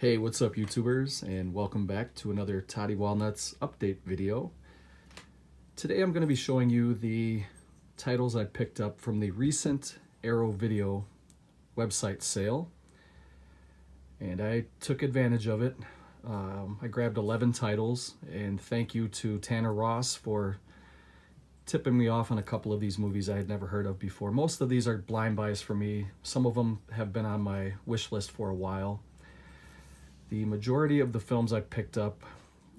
Hey, what's up YouTubers, and welcome back to another Toddy Walnuts update video. Today I'm going to be showing you the titles I picked up from the recent Arrow Video website sale, and I took advantage of it. I grabbed 11 titles, and thank you to Tanner Ross for tipping me off on a couple of these movies I had never heard of before. Most of these are blind buys for me. Some of them have been on my wish list for a while. The majority of the films I picked up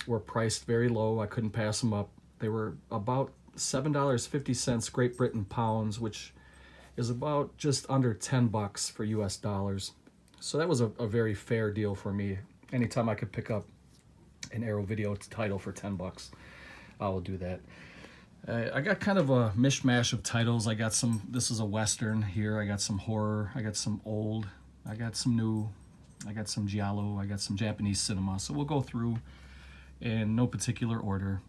were priced very low. I couldn't pass them up. They were about $7.50 Great Britain pounds, which is about just under 10 bucks for US dollars. So that was a very fair deal for me. Anytime I could pick up an Arrow Video title for 10 bucks, I will do that. I got kind of a mishmash of titles. I got some, this is a Western here. I got some horror. I got some old. I got some new. I got some Giallo. I got some Japanese cinema. So we'll go through in no particular order.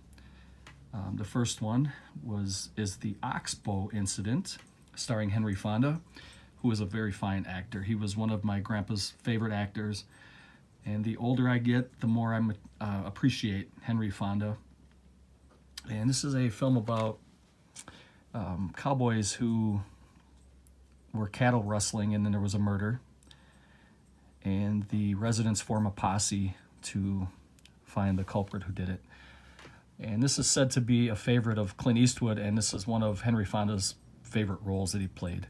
The first one is the Oxbow Incident, starring Henry Fonda, who is a very fine actor. He was one of my grandpa's favorite actors. And the older I get, the more I appreciate Henry Fonda. And this is a film about cowboys who were cattle rustling, and then there was a murder. And the residents form a posse to find the culprit who did it. And this is said to be a favorite of Clint Eastwood, and this is one of Henry Fonda's favorite roles that he played.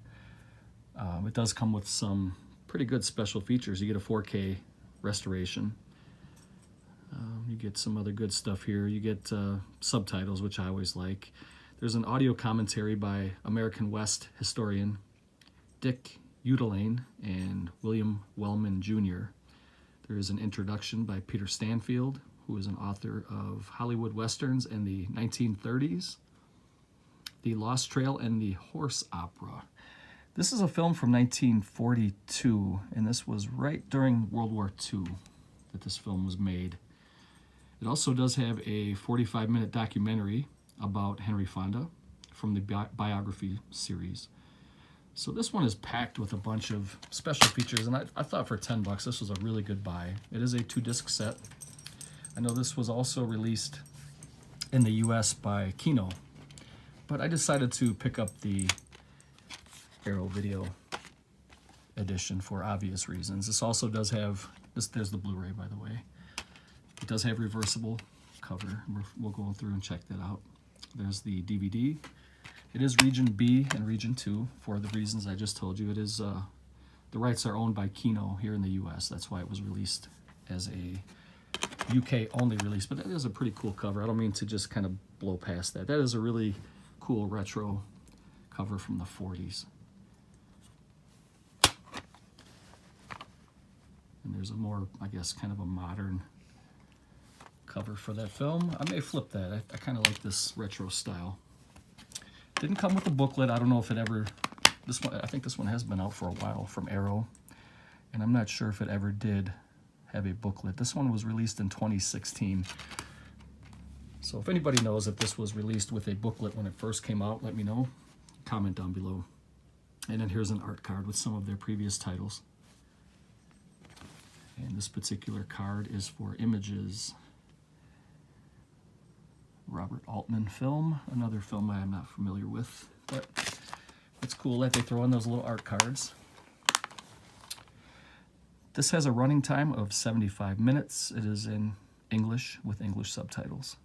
It does come with some pretty good special features. You get a 4K restoration. You get some other good stuff here. You get subtitles, which I always like. There's an audio commentary by American West historian Dick Udelane and William Wellman Jr. There is an introduction by Peter Stanfield, who is an author of Hollywood Westerns in the 1930s, The Lost Trail, and The Horse Opera. This is a film from 1942, and this was right during World War II that this film was made. It also does have a 45-minute documentary about Henry Fonda from the biography series. So this one is packed with a bunch of special features, and I thought for 10 bucks this was a really good buy. It is a 2-disc set. I know this was also released in the US by Kino, but I decided to pick up the Arrow Video edition for obvious reasons. This also does have, there's the Blu-ray, by the way. It does have reversible cover. We'll go through and check that out. There's the DVD. It is Region B and Region 2 for the reasons I just told you. It is, the rights are owned by Kino here in the US. That's why it was released as a UK only release. But that is a pretty cool cover. I don't mean to just kind of blow past that. That is a really cool retro cover from the 40s. And there's a more, I guess, kind of a modern cover for that film. I may flip that. I kind of like this retro style. Didn't come with a booklet. I don't know if it ever, this one, I think this one has been out for a while from Arrow, and I'm not sure if it ever did have a booklet. This one was released in 2016. So if anybody knows if this was released with a booklet when it first came out, let me know. Comment down below. And then here's an art card with some of their previous titles. And this particular card is for Images. Robert Altman film, another film I am not familiar with, but it's cool that they throw in those little art cards. This has a running time of 75 minutes. It is in English with English subtitles.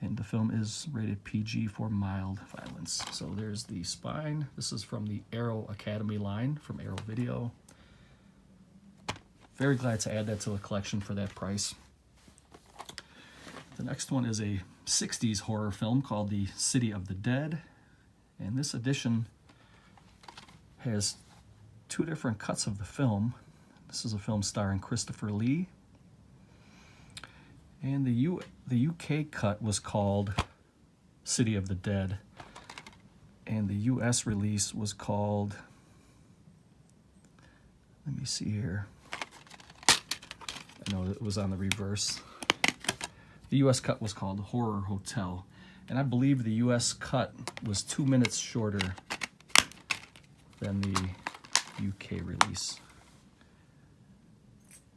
And the film is rated PG for mild violence. So there's the spine. This is from the Arrow Academy line from Arrow Video. Very glad to add that to the collection for that price. The next one is a 60s horror film called The City of the Dead. And this edition has 2 different cuts of the film. This is a film starring Christopher Lee. And the UK cut was called City of the Dead. And the US release was called, let me see here. I know it was on the reverse. The US cut was called Horror Hotel, and I believe the US cut was 2 minutes shorter than the UK release.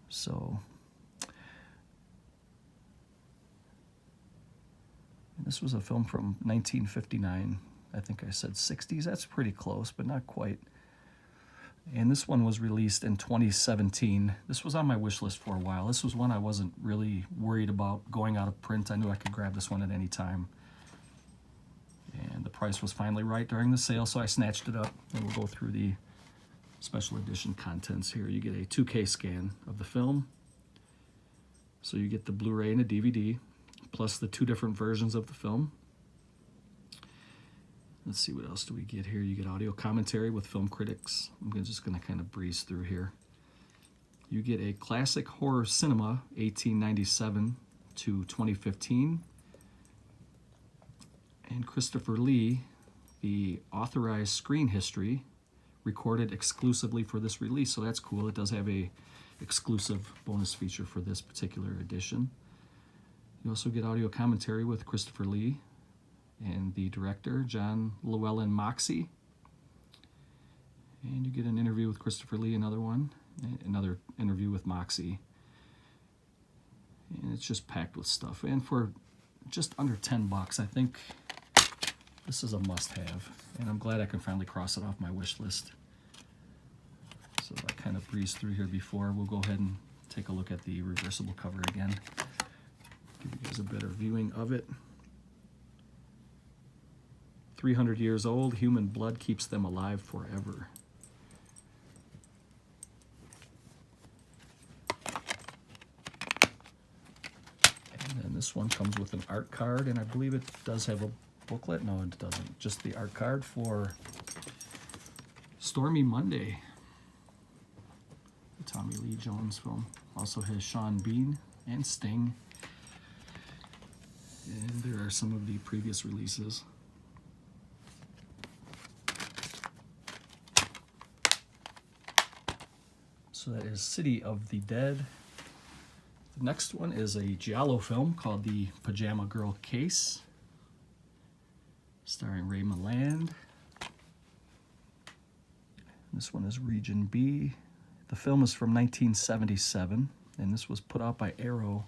So this was a film from 1959. I think I said 60s. That's pretty close, but not quite. And this one was released in 2017. This was on my wish list for a while. This was one I wasn't really worried about going out of print. I knew I could grab this one at any time. And the price was finally right during the sale, so I snatched it up. And we'll go through the special edition contents here. You get a 2K scan of the film. So you get the Blu-ray and a DVD, plus the 2 different versions of the film. Let's see, what else do we get here? You get audio commentary with film critics. I'm just going to kind of breeze through here. You get a classic horror cinema, 1897 to 2015. And Christopher Lee, the authorized screen history, recorded exclusively for this release. So that's cool. It does have a exclusive bonus feature for this particular edition. You also get audio commentary with Christopher Lee and the director, John Llewellyn Moxey. And you get an interview with Christopher Lee, another interview with Moxey. And it's just packed with stuff. And for just under 10 bucks, I think this is a must-have. And I'm glad I can finally cross it off my wish list. So I kind of breezed through here before. We'll go ahead and take a look at the reversible cover again. Give you guys a better viewing of it. 300 years old, human blood keeps them alive forever. And then this one comes with an art card, and I believe it does have a booklet. No, it doesn't. Just the art card for Stormy Monday, the Tommy Lee Jones film. Also has Sean Bean and Sting. And there are some of the previous releases. So that is City of the Dead. The next one is a Giallo film called The Pajama Girl Case, starring Ray Milland. This one is Region B. The film is from 1977, and this was put out by Arrow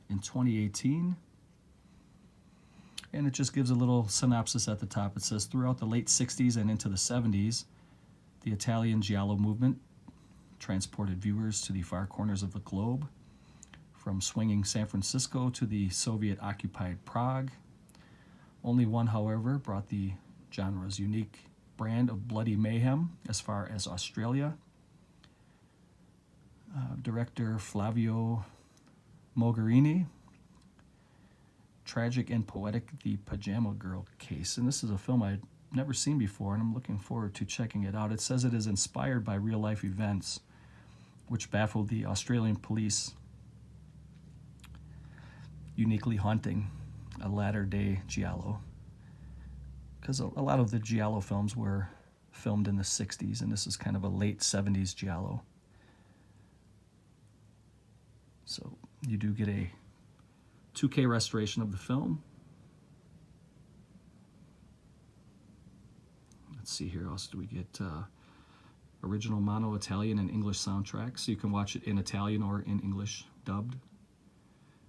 in 2018. And it just gives a little synopsis at the top. It says, throughout the late 60s and into the 70s, the Italian Giallo movement transported viewers to the far corners of the globe, from swinging San Francisco to the Soviet-occupied Prague. Only one, however, brought the genre's unique brand of bloody mayhem as far as Australia. Director Flavio Mogherini. Tragic and poetic, The Pajama Girl Case. And this is a film I'd never seen before, and I'm looking forward to checking it out. It says it is inspired by real-life events which baffled the Australian police, uniquely haunting a latter-day Giallo. Because a lot of the Giallo films were filmed in the 60s, and this is kind of a late 70s Giallo. So you do get a 2K restoration of the film. Let's see here, what else do we get? Original mono Italian and English soundtrack, so you can watch it in Italian or in English dubbed.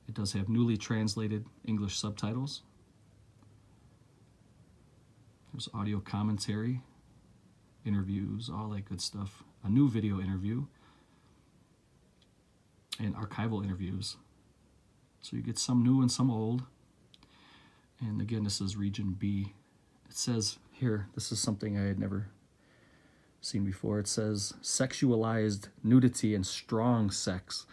It does have newly translated English subtitles. There's audio commentary, interviews, all that good stuff. A new video interview, and archival interviews. So you get some new and some old. And again, this is Region B. It says here, this is something I had never seen before. It says sexualized nudity and strong sex.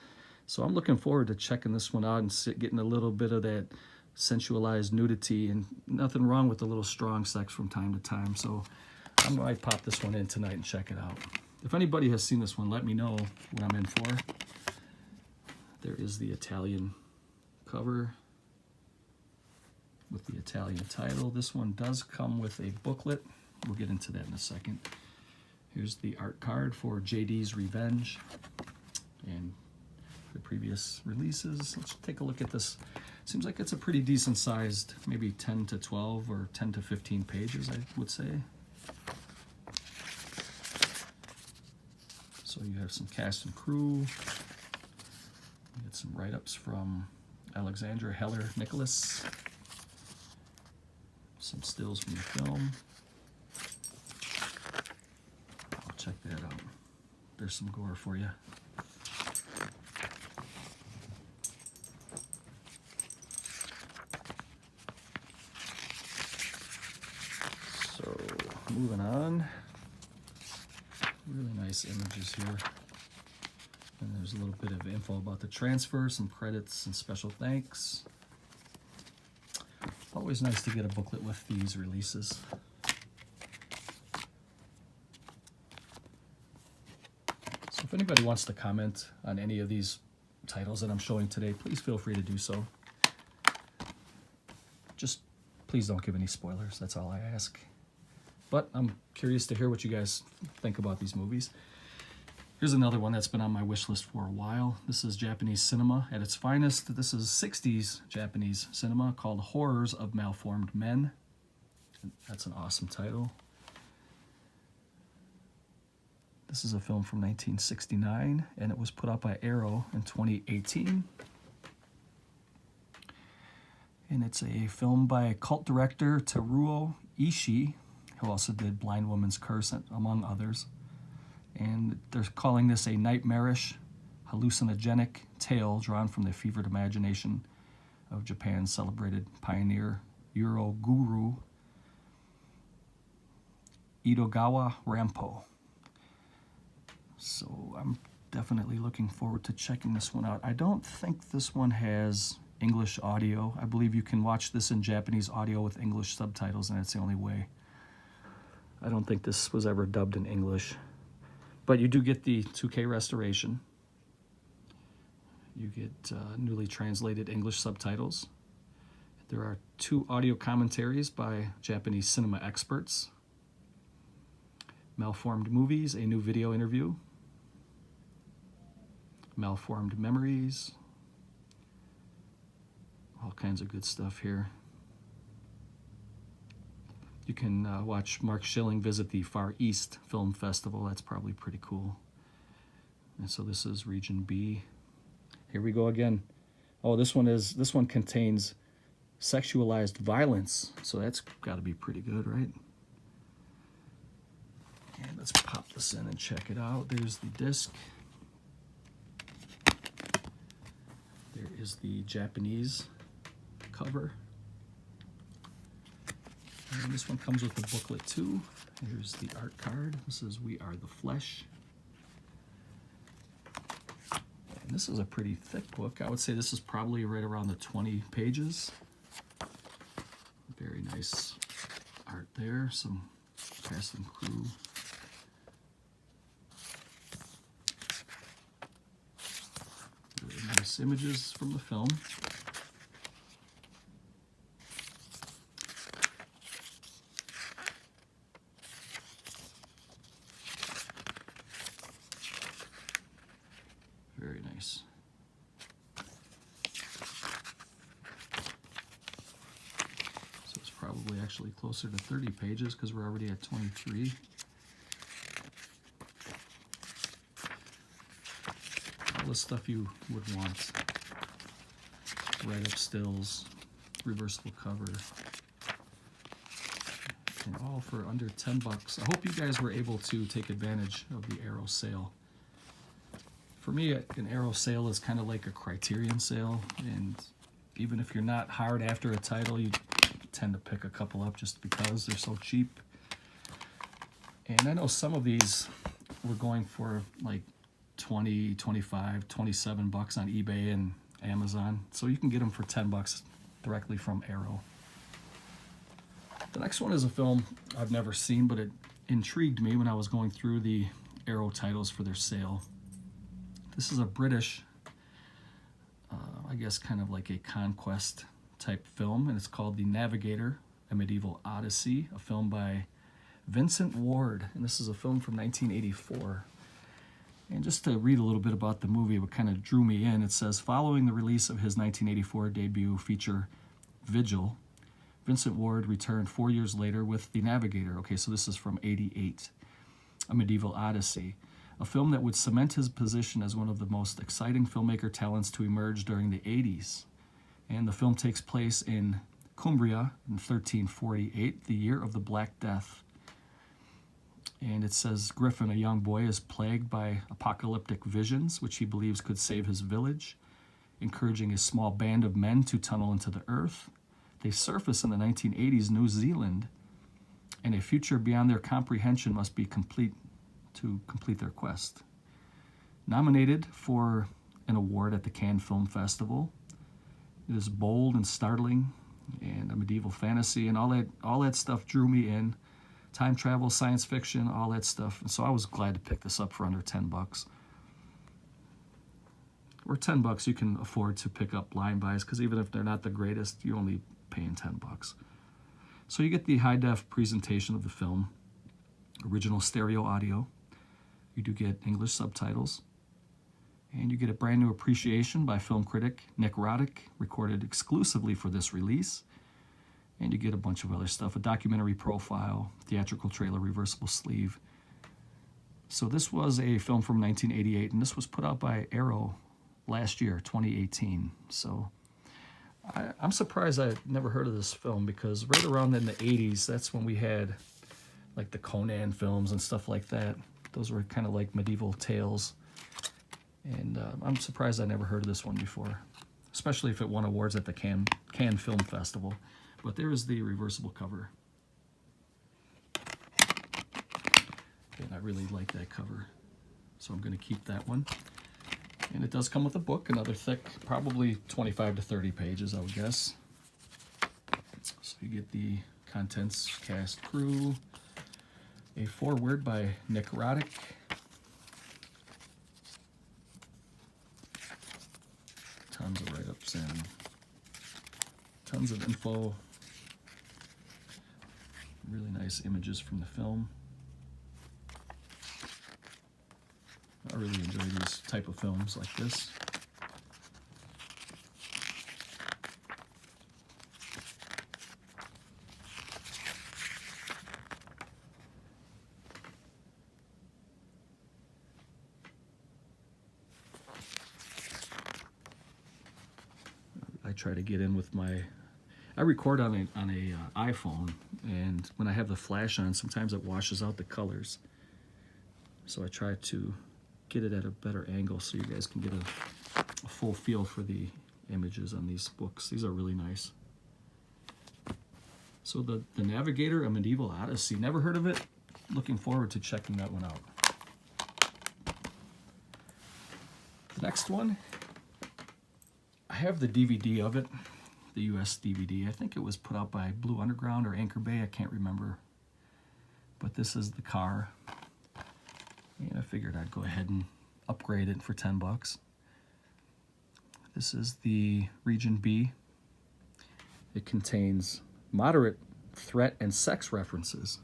So I'm looking forward to checking this one out and getting a little bit of that sensualized nudity, and nothing wrong with a little strong sex from time to time. So I might pop this one in tonight and check it out. If anybody has seen this one, let me know what I'm in for. There is the Italian cover with the Italian title. This one does come with a booklet. We'll get into that in a second. Here's the art card for JD's Revenge and the previous releases. Let's take a look at this. Seems like it's a pretty decent sized, maybe 10 to 12 or 10 to 15 pages, I would say. So you have some cast and crew. Get some write-ups from Alexandra Heller Nicholas. Some stills from the film. I'll check that out. There's some gore for you. So, moving on. Really nice images here. And there's a little bit of info about the transfer, some credits and special thanks. Always nice to get a booklet with these releases. So if anybody wants to comment on any of these titles that I'm showing today, please feel free to do so. Just please don't give any spoilers, that's all I ask. But I'm curious to hear what you guys think about these movies. Here's another one that's been on my wish list for a while. This is Japanese cinema at its finest. This is 60s Japanese cinema called Horrors of Malformed Men. That's an awesome title. This is a film from 1969, and it was put out by Arrow in 2018. And it's a film by cult director Teruo Ishii, who also did Blind Woman's Curse, among others. And they're calling this a nightmarish, hallucinogenic tale drawn from the fevered imagination of Japan's celebrated pioneer, Euro guru, Edogawa Rampo. So I'm definitely looking forward to checking this one out. I don't think this one has English audio. I believe you can watch this in Japanese audio with English subtitles, and that's the only way. I don't think this was ever dubbed in English. But you do get the 2K restoration. You get newly translated English subtitles. There are 2 audio commentaries by Japanese cinema experts. Malformed Movies, a new video interview. Malformed Memories. All kinds of good stuff here. You can watch Mark Schilling visit the Far East Film Festival. That's probably pretty cool. And so this is Region B. Here we go again. Oh, this one contains sexualized violence. So that's got to be pretty good, right? And let's pop this in and check it out. There's the disc. There is the Japanese cover. And this one comes with a booklet too. Here's the art card. This is We Are the Flesh. And this is a pretty thick book. I would say this is probably right around the 20 pages. Very nice art there. Some cast and crew. Really nice images from the film. Very nice. So it's probably actually closer to 30 pages because we're already at 23. All the stuff you would want. Write-up stills, reversible cover, and all for under 10 bucks. I hope you guys were able to take advantage of the Arrow sale. For me, an Arrow sale is kind of like a Criterion sale, and even if you're not hard after a title, you tend to pick a couple up just because they're so cheap. And I know some of these were going for like 20, 25, 27 bucks on eBay and Amazon, so you can get them for 10 bucks directly from Arrow. The next one is a film I've never seen, but it intrigued me when I was going through the Arrow titles for their sale. This is a British, I guess kind of like a conquest type film, and it's called The Navigator, A Medieval Odyssey, a film by Vincent Ward, and this is a film from 1984. And just to read a little bit about the movie, what kind of drew me in, it says, following the release of his 1984 debut feature, Vigil, Vincent Ward returned 4 years later with The Navigator. Okay, so this is from '88, A Medieval Odyssey. a film that would cement his position as one of the most exciting filmmaker talents to emerge during the 80s. And the film takes place in Cumbria in 1348, the year of the Black Death. And it says Griffin, a young boy, is plagued by apocalyptic visions, which he believes could save his village, encouraging a small band of men to tunnel into the earth. They surface in the 1980s New Zealand, and a future beyond their comprehension must be complete to complete their quest. Nominated for an award at the Cannes Film Festival, it is bold and startling, and a medieval fantasy, and all that stuff drew me in. Time travel, science fiction, all that stuff. And so I was glad to pick this up for under 10 bucks. Or 10 bucks you can afford to pick up blind buys, because even if they're not the greatest, you're only paying 10 bucks. So you get the high-def presentation of the film, original stereo audio. You do get English subtitles. And you get a brand new appreciation by film critic Nick Roddick, recorded exclusively for this release. And you get a bunch of other stuff, a documentary profile, theatrical trailer, reversible sleeve. So this was a film from 1988, and this was put out by Arrow last year, 2018. So I'm surprised I never heard of this film, because right around in the 80s, that's when we had like the Conan films and stuff like that. Those were kind of like medieval tales. And I'm surprised I never heard of this one before, especially if it won awards at the Cannes Film Festival. But there is the reversible cover. And I really like that cover, so I'm going to keep that one. And it does come with a book, another thick, probably 25 to 30 pages, I would guess. So you get the contents, cast, crew, a foreword by Nick Roddick, tons of write-ups and tons of info. Really nice images from the film. I really enjoy these type of films like this. I try to get in with I record on a iPhone, and when I have the flash on, sometimes it washes out the colors. So I try to get it at a better angle so you guys can get a full feel for the images on these books. These are really nice. So the Navigator, a Medieval Odyssey. Never heard of it. Looking forward to checking that one out. The next one, I have the DVD of it. The US DVD. I think it was put out by Blue Underground or Anchor Bay, I can't remember. But this is the car. And I figured I'd go ahead and upgrade it for 10 bucks. This is the Region B. It contains moderate threat and sex references.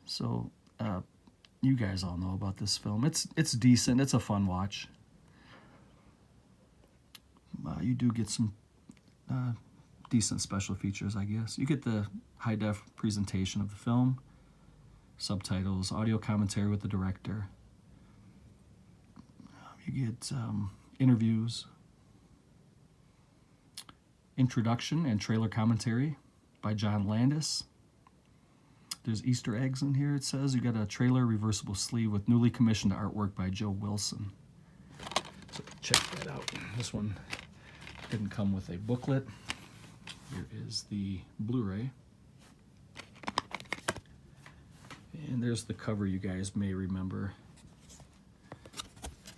So, you guys all know about this film. It's decent. It's a fun watch. You do get some decent special features, I guess. You get the high-def presentation of the film, subtitles, audio commentary with the director. You get interviews, introduction and trailer commentary by John Landis. There's Easter eggs in here, it says. You got a trailer reversible sleeve with newly commissioned artwork by Joe Wilson. So check that out. This one didn't come with a booklet. Here is the Blu-ray. And there's the cover you guys may remember.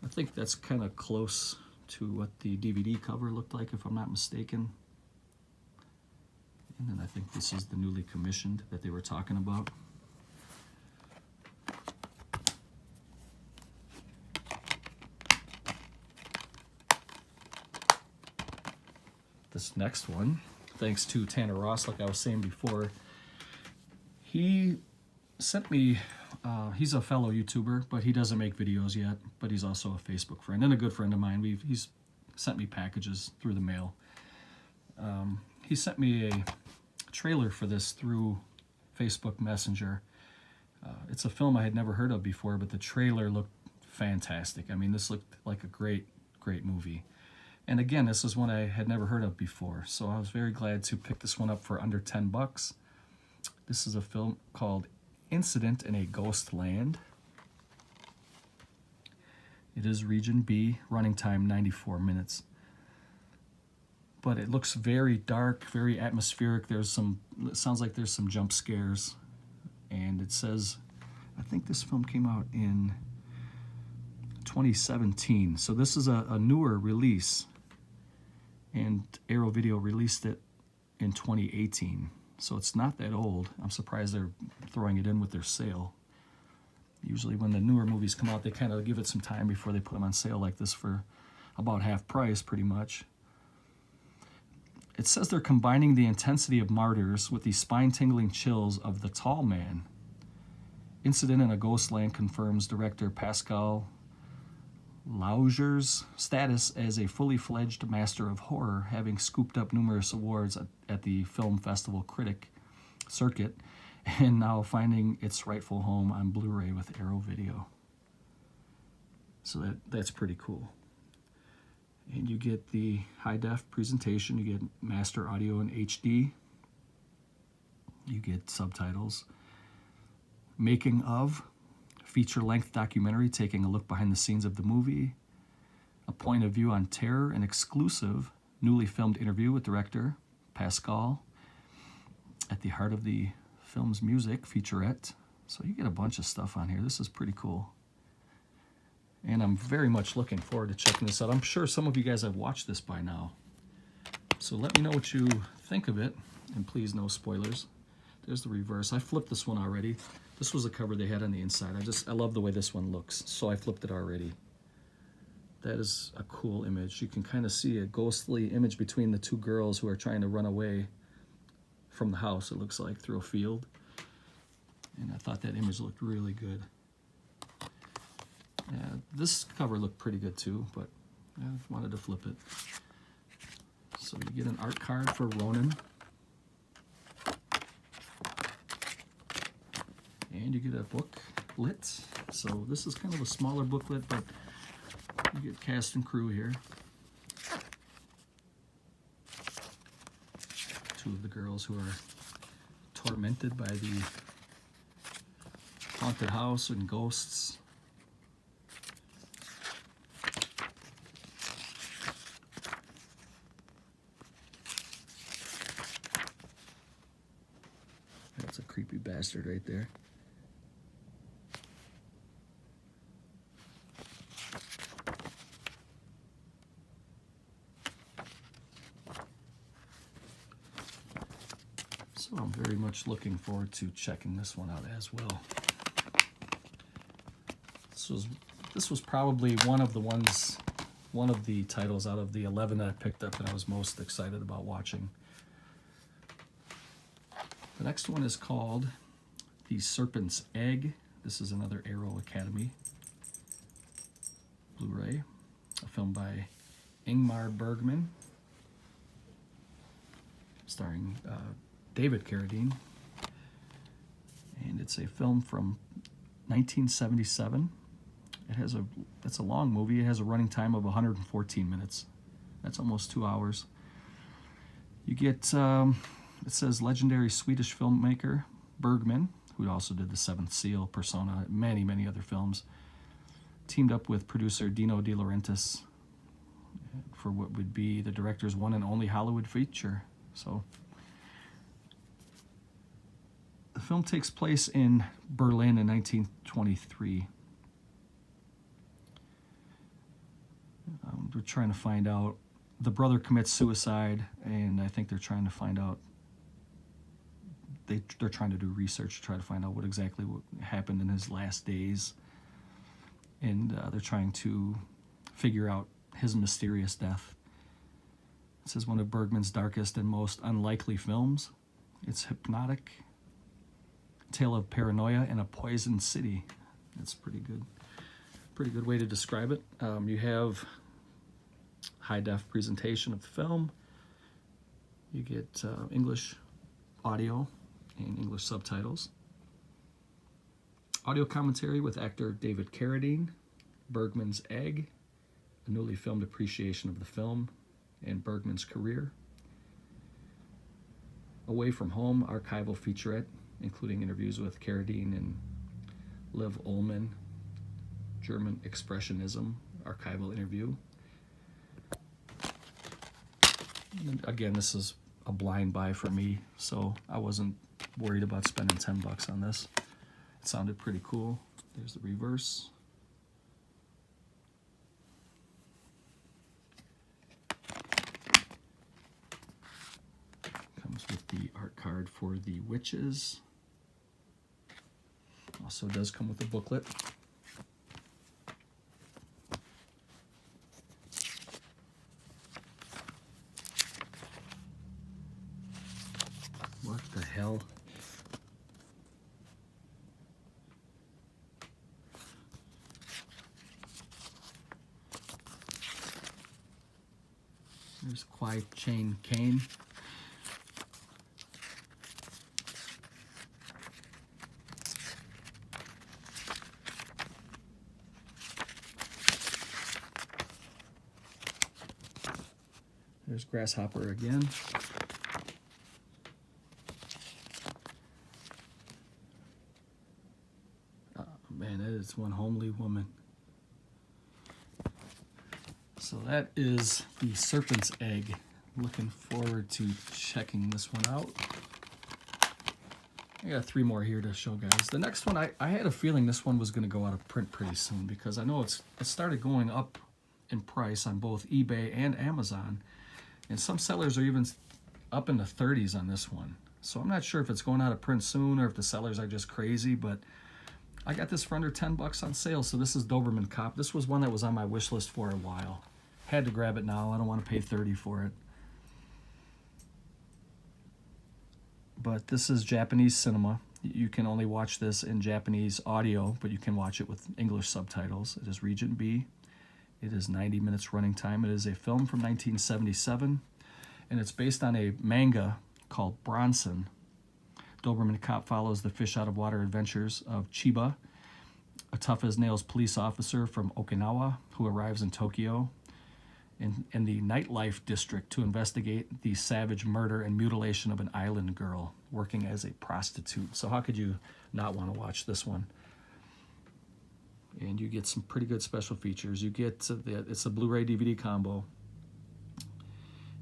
I think that's kind of close to what the DVD cover looked like, if I'm not mistaken. And then I think this is the newly commissioned that they were talking about. This next one, thanks to Tanner Ross, like I was saying before, he sent me, he's a fellow YouTuber, but he doesn't make videos yet, but he's also a Facebook friend and a good friend of mine. He's sent me packages through the mail. He sent me a trailer for this through Facebook Messenger. It's a film I had never heard of before, but the trailer looked fantastic. I mean, this looked like a great movie. And again, this is one I had never heard of before, so I was very glad to pick this one up for under $10. This is a film called Incident in a Ghost Land. It is Region B, running time 94 minutes. But it looks very dark, very atmospheric. It sounds like there's some jump scares. And it says, I think this film came out in 2017. So this is a newer release. And Arrow Video released it in 2018. So it's not that old. I'm surprised they're throwing it in with their sale. Usually when the newer movies come out, they kind of give it some time before they put them on sale like this for about half price, pretty much. It says they're combining the intensity of Martyrs with the spine-tingling chills of The Tall Man. Incident in a Ghost Land confirms director Pascal Lauger's status as a fully fledged master of horror, having scooped up numerous awards at the film festival critic circuit, and now finding its rightful home on Blu-ray with Arrow Video. So that's pretty cool. And you get the high-def presentation, you get master audio in HD, you get subtitles, making of, feature-length documentary taking a look behind the scenes of the movie, a point of view on terror, an exclusive newly filmed interview with director Pascal, at the heart of the film's music featurette. So you get a bunch of stuff on here. This is pretty cool. And I'm very much looking forward to checking this out. I'm sure some of you guys have watched this by now. So let me know what you think of it. And please, no spoilers. There's the reverse. I flipped this one already. This was the cover they had on the inside. I love the way this one looks. So I flipped it already. That is a cool image. You can kind of see a ghostly image between the two girls who are trying to run away from the house, it looks like, through a field. And I thought that image looked really good. This cover looked pretty good too, but I wanted to flip it. So you get an art card for Ronan. And you get a booklet. So this is kind of a smaller booklet, but you get cast and crew here. Two of the girls who are tormented by the haunted house and ghosts. That's a creepy bastard right there. So I'm very much looking forward to checking this one out as well. This was probably one of the titles out of the 11 that I picked up that I was most excited about watching. The next one is called The Serpent's Egg. This is another Arrow Academy Blu-ray, a film by Ingmar Bergman, starring David Carradine. And it's a film from 1977. It's a long movie. It has a running time of 114 minutes. That's almost 2 hours. You get, it says legendary Swedish filmmaker Bergman, who also did The Seventh Seal, Persona, many other films, teamed up with producer Dino De Laurentiis for what would be the director's one and only Hollywood feature. So the film takes place in Berlin in 1923. They're trying to find out, the brother commits suicide, and I think they're trying to find out, they're trying to do research to try to find out what exactly happened in his last days. And they're trying to figure out his mysterious death. This is one of Bergman's darkest and most unlikely films. It's hypnotic. Tale of paranoia in a poisoned city. That's pretty good. Pretty good way to describe it. You have high-def presentation of the film. You get English audio and English subtitles. Audio commentary with actor David Carradine, Bergman's Egg, a newly filmed appreciation of the film and Bergman's career. Away from Home, archival featurette, including interviews with Carradine and Liv Ullmann, German Expressionism, archival interview. And again, this is a blind buy for me, so I wasn't worried about spending $10 on this. It sounded pretty cool. There's the reverse. Comes with the art card for the witches. Also does come with a booklet. What the hell? There's Kwai Chain Kane. There's Grasshopper again. Oh, man, that is one homely woman. So that is the Serpent's Egg. Looking forward to checking this one out. I got 3 more here to show guys. The next one, I had a feeling this one was going to go out of print pretty soon because I know it started going up in price on both eBay and Amazon. And some sellers are even up in the 30s on this one. So I'm not sure if it's going out of print soon or if the sellers are just crazy, but I got this for under $10 on sale. So this is Doberman Cop. This was one that was on my wish list for a while. Had to grab it now. I don't want to pay $30 for it. But this is Japanese cinema. You can only watch this in Japanese audio, but you can watch it with English subtitles. It is Region B. It is 90 minutes running time. It is a film from 1977, and it's based on a manga called Bronson. Doberman Cop follows the fish-out-of-water adventures of Chiba, a tough-as-nails police officer from Okinawa who arrives in Tokyo in the nightlife district to investigate the savage murder and mutilation of an island girl working as a prostitute. So how could you not want to watch this one? And you get some pretty good special features. You get, it's a Blu-ray DVD combo.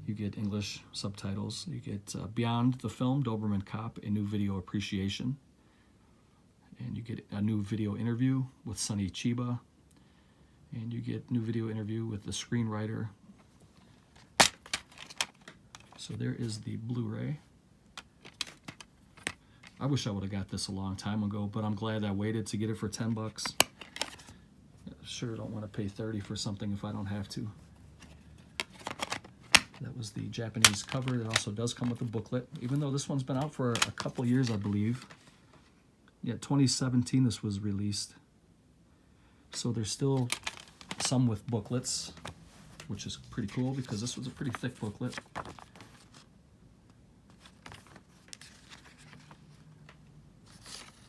You get English subtitles. You get Beyond the Film, Doberman Cop, a new video appreciation. And you get a new video interview with Sonny Chiba. And you get new video interview with the screenwriter. So there is the Blu-ray. I wish I would have got this a long time ago, but I'm glad I waited to get it for $10. Sure don't want to pay $30 for something if I don't have to. That was the Japanese cover. It also does come with a booklet, even though this one's been out for a couple years, I believe. Yeah, 2017 this was released. So there's still some with booklets, which is pretty cool because this was a pretty thick booklet.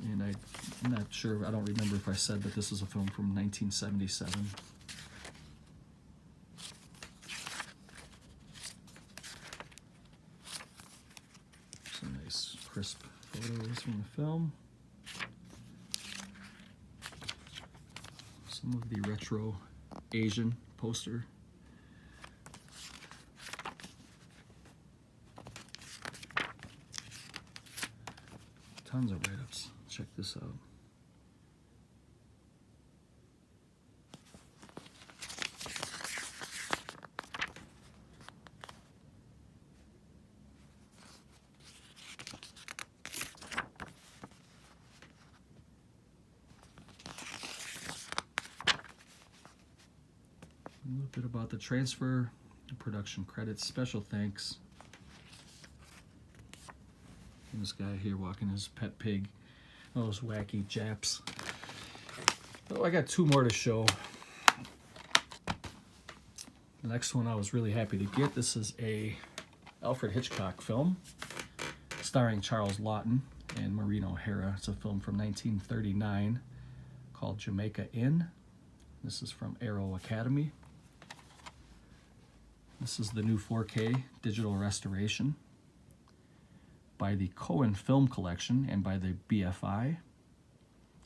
And I'm not sure, I don't remember if I said that this is a film from 1977. Some nice crisp photos from the film. Some of the retro Asian poster. Tons of write-ups. Check this out. A little bit about the transfer, the production credits, special thanks. And this guy here walking his pet pig. Those wacky Japs. Oh, I got 2 more to show. The next one I was really happy to get. This is a Alfred Hitchcock film starring Charles Laughton. and Maureen O'Hara. It's a film from 1939 called Jamaica Inn. This is from Arrow Academy. This is the new 4K digital restoration by the Cohen Film Collection and by the BFI.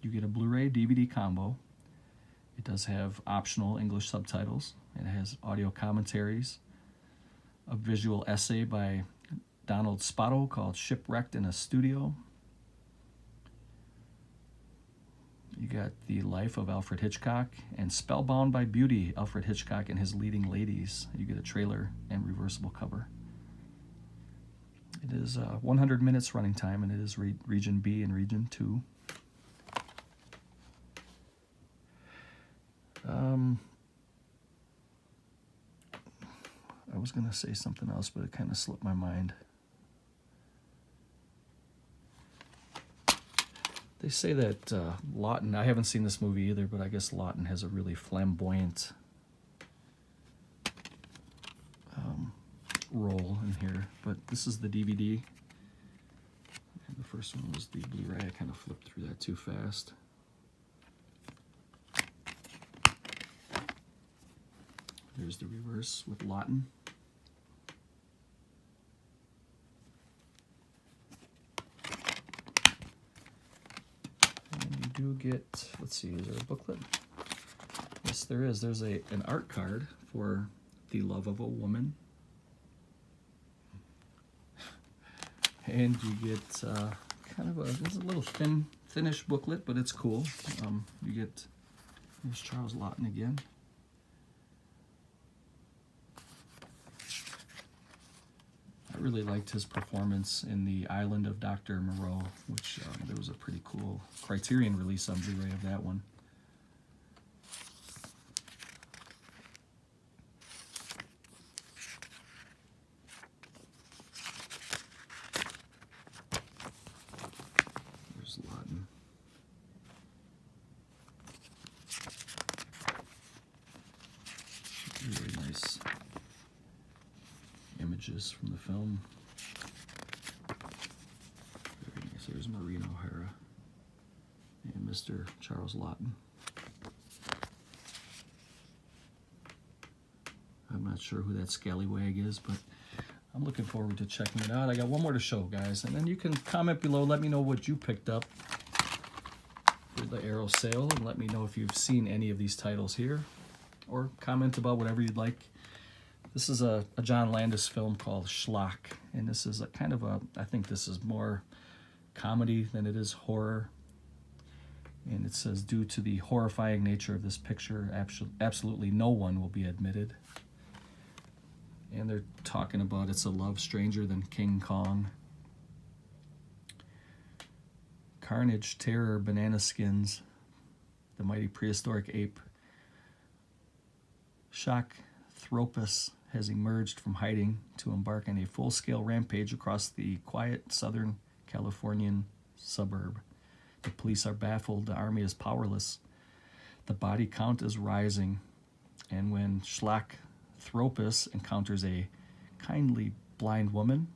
You get a Blu-ray DVD combo. It does have optional English subtitles. It has audio commentaries, a visual essay by Donald Spotto called Shipwrecked in a Studio. You got The Life of Alfred Hitchcock and Spellbound by Beauty, Alfred Hitchcock and His Leading Ladies. You get a trailer and reversible cover. It is 100 minutes running time, and it is Region B and Region 2. I was going to say something else, but it kind of slipped my mind. They say that Lawton, I haven't seen this movie either, but I guess Lawton has a really flamboyant role in here. But this is the DVD. And the first one was the Blu-ray. I kind of flipped through that too fast. There's the reverse with Lawton. And you do get, let's see, is there a booklet? Yes, there is. There's an art card for The Love of a Woman. And you get kind of it's a little thinnish booklet, but it's cool. You get, there's Charles Lawton again. I really liked his performance in The Island of Dr. Moreau, which there was a pretty cool Criterion release on Blu-ray of that one. There's Lawton. Really nice images from the film. Very nice. There's Maureen O'Hara and Mr. Charles Lawton. I'm not sure who that scallywag is, but I'm looking forward to checking it out. I got one more to show, guys, and then you can comment below. Let me know what you picked up for the Arrow sale, and let me know if you've seen any of these titles here, or comment about whatever you'd like. This is a John Landis film called Schlock, and this is a kind of a, I think this is more comedy than it is horror. And it says, due to the horrifying nature of this picture, absolutely no one will be admitted. And they're talking about it's a love stranger than King Kong. Carnage, terror, banana skins, the mighty prehistoric ape. Shockthropus has emerged from hiding to embark on a full-scale rampage across the quiet southern Californian suburb. The police are baffled, the army is powerless, the body count is rising, and when Shockthropus encounters a kindly blind woman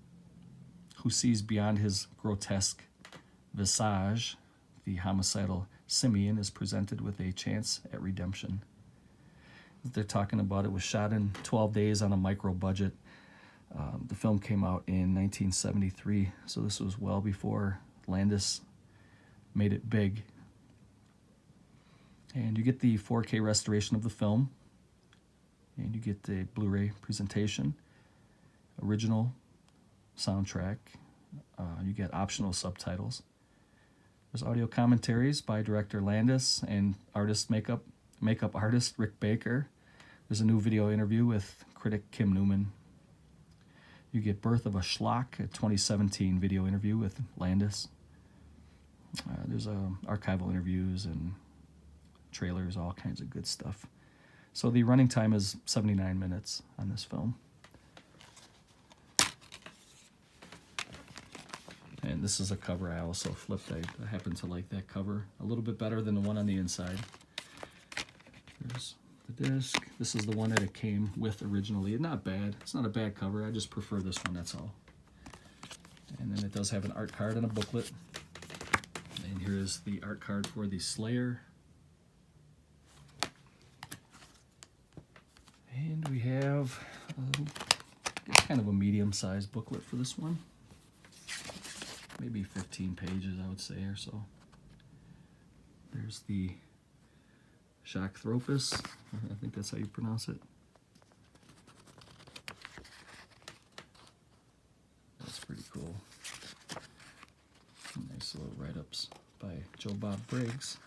who sees beyond his grotesque visage, the homicidal simian is presented with a chance at redemption. They're talking about it was shot in 12 days on a micro budget. The film came out in 1973, so this was well before Landis made it big. And you get the 4K restoration of the film, and you get the Blu-ray presentation, original soundtrack. You get optional subtitles. There's audio commentaries by director Landis and makeup artist Rick Baker. There's a new video interview with critic Kim Newman. You get Birth of a Schlock, a 2017 video interview with Landis. There's archival interviews and trailers, all kinds of good stuff. So the running time is 79 minutes on this film. And this is a cover I also flipped. I happen to like that cover a little bit better than the one on the inside. There's the disc. This is the one that it came with originally. Not bad. It's not a bad cover. I just prefer this one, that's all. And then it does have an art card and a booklet. And here is the art card for the Slayer. And we have kind of a medium-sized booklet for this one. Maybe 15 pages, I would say, or so. There's the Schlock. I think that's how you pronounce it. That's pretty cool. Nice little write-ups by Joe Bob Briggs.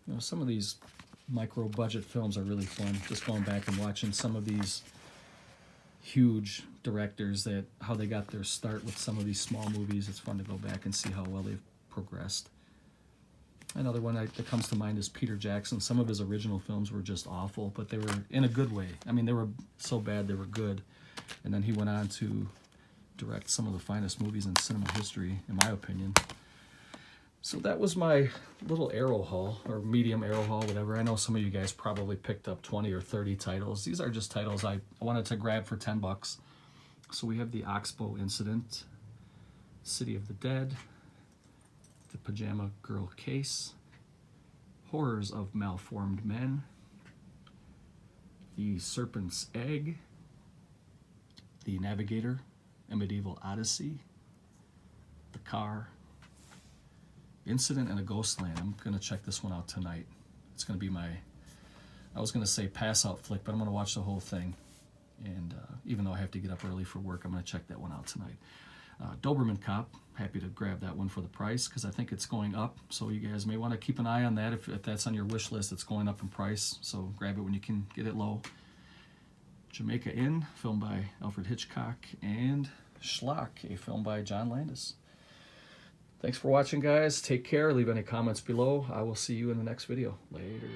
You know, some of these micro-budget films are really fun. Just going back and watching some of these huge directors, that how they got their start with some of these small movies. It's fun to go back and see how well they've progressed. Another one that comes to mind is Peter Jackson. Some of his original films were just awful, but they were in a good way. I mean, they were so bad they were good. And then he went on to direct some of the finest movies in cinema history, in my opinion. So that was my little arrow haul, or medium arrow haul, whatever. I know some of you guys probably picked up 20 or 30 titles. These are just titles I wanted to grab for 10 bucks. So we have the Oxbow Incident, City of the Dead, the Pajama Girl Case, Horrors of Malformed Men, the Serpent's Egg, the Navigator, A Medieval Odyssey, the Car, Incident in a Ghostland. I'm going to check this one out tonight. It's going to be my, I was going to say pass-out flick, but I'm going to watch the whole thing. And even though I have to get up early for work, I'm going to check that one out tonight. Doberman Cop, happy to grab that one for the price because I think it's going up. So you guys may want to keep an eye on that if that's on your wish list. It's going up in price, so grab it when you can get it low. Jamaica Inn, film by Alfred Hitchcock, and Schlock, a film by John Landis. Thanks for watching, guys. Take care. Leave any comments below. I will see you in the next video. Later.